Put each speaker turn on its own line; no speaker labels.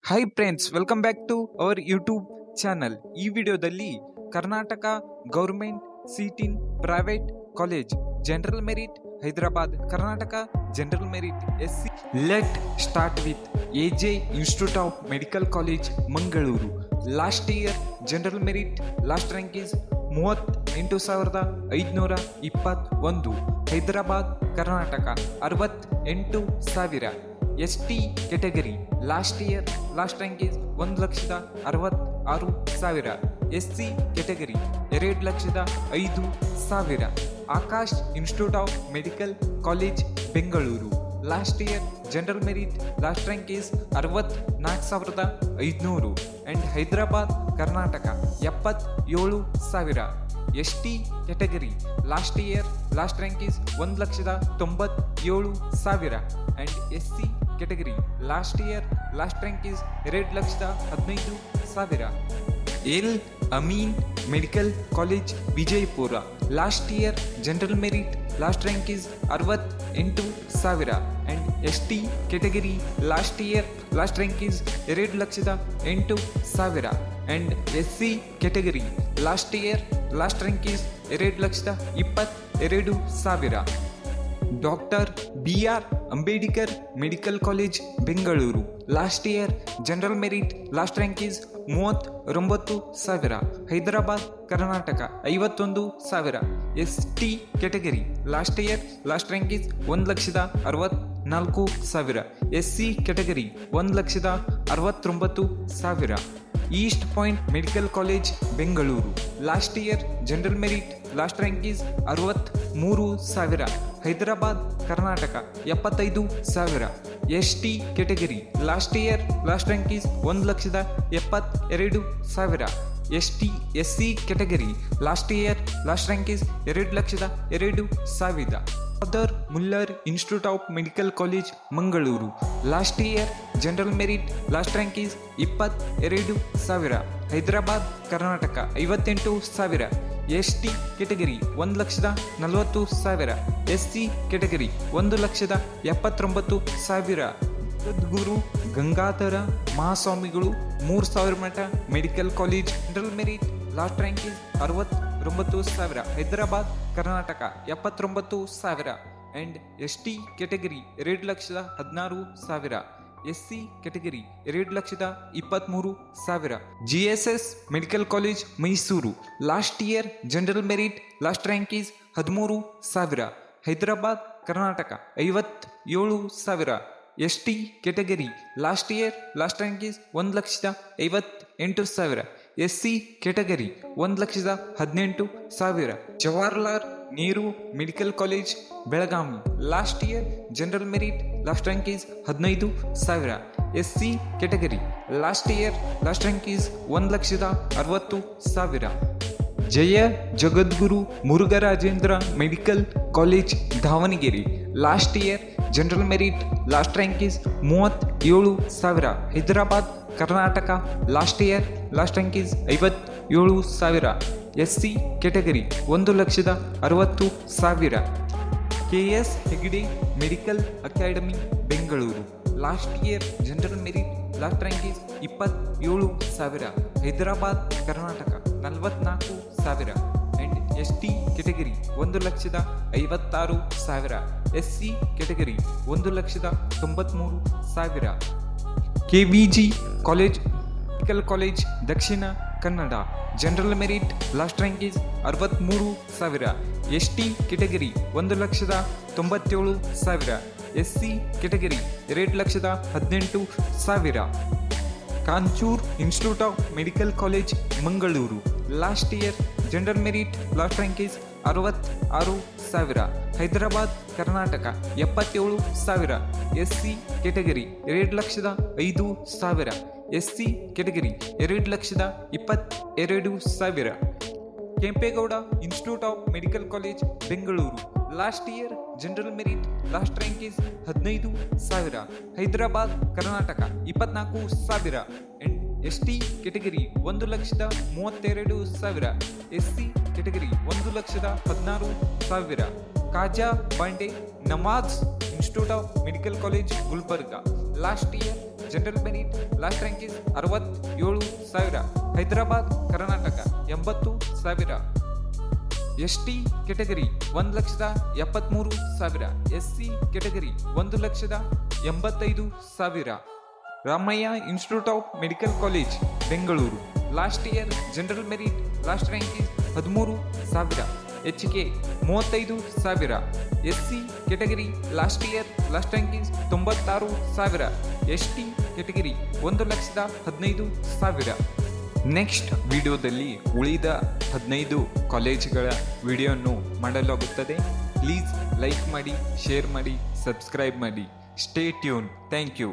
Hi friends, welcome back to our YouTube channel. ಈ ವಿಡಿಯೋದಲ್ಲಿ Karnataka government seat in private college general merit Hyderabad, Karnataka general merit SC. Let start with AJ institute of medical college Mangaluru. Last year general merit last rank is 38,521. Hyderabad Karnataka 68,000. ST category last year last rank is 1,66,000. SC category 2,05,000. Akash institute of medical college Bengaluru. Last year general merit last rank is 64,500. And Hyderabad Karnataka 77,000. ST category last year last rank is 1,97,000. And SC category last year last rank is 2,15,000. L Amin medical college Vijayapura. Last year general merit last rank is 68,000. And ST category last year last rank is 2,08,000. And SC category last year last rank is 2,22,000. Doctor BR Ambedkar medical college Bengaluru. Last year general merit last rank is 39,000. Hyderabad Karnataka 51,000. ST category last year last rank is 1,64,000. SC category 1,69,000. East point medical college Bengaluru. Last year general merit last rank is 63,000. Hyderabad Karnataka 75,000. ST category last year last rank is 1,72,000. SC category last year last rank is 2,02,000. Father Muller institute of medical college Mangaluru. Last year general merit last rank is 22,000. Hyderabad Karnataka 58,000. ST category 1,40,000. SC category 1,79,000. ಸದ್ಗುರು ಗಂಗಾಧರ ಮಹಾಸ್ವಾಮಿಗಳು 3,000 ಮಠ medical college general merit last rank is 69,000. Hyderabad Karnataka 79,000. And ST category 2,16,000. SC category 2,23,000. GSS medical college Mysuru. Last year general merit last rank is 13,000. Hyderabad Karnataka 57,000. ST category last year last rank is 1,58,000. SC category 1,18,000. Jawaharlal Nehru medical college Belagavi. Last year general merit last rank is 15,000. SC category last year last rank is 1,60,000. Jaya Jagadguru Murugharajendra medical college Davanagere. Last year general merit last rank is 37,000. Hyderabad Karnataka last year last rank is 57,000. SC category 1,60,000. KS Hegde medical academy Bengaluru. Last year general merit last rank is 27,000. Hyderabad Karnataka 44,000. And ST category 1,56,000. SC category 1,93,000. KVG college medical college Dakshina Kannada. General merit last rank is 63,000. ST category 1,97,000. SC category 2,18,000. Kanachur institute of medical college Mangaluru. Last year general merit last rank is 66,000. Hyderabad Karnataka 77,000. SC category 2,05,000. SC category 2,22,000. Kempegowda institute of medical college Bengaluru. Last year general merit last rank is 15,000. Hyderabad Karnataka 24,000. And ST category 1,32,000. SC category 1,16,000. Khaja ಬಾಂಡೆ ನಮಾಜ್ institute of medical college Gulbarga. Last year general merit last rank is 67,000. Hyderabad Karnataka 80,000. ST category 1,73,000. SC category 1,85,000. Ramaiah institute of medical college Bengaluru last year general merit last rank is 13,000. HK 35,000. SC category last year last rank is 96,000. ST category 1,15,000. Next ವಿಡಿಯೋದಲ್ಲಿ ಉಳಿದ 15 ಕಾಲೇಜುಗಳ ವಿಡಿಯೋವನ್ನು ಮಾಡಲಾಗುತ್ತದೆ. Please like ಮಾಡಿ, share ಮಾಡಿ, subscribe ಮಾಡಿ. Stay tune. Thank you.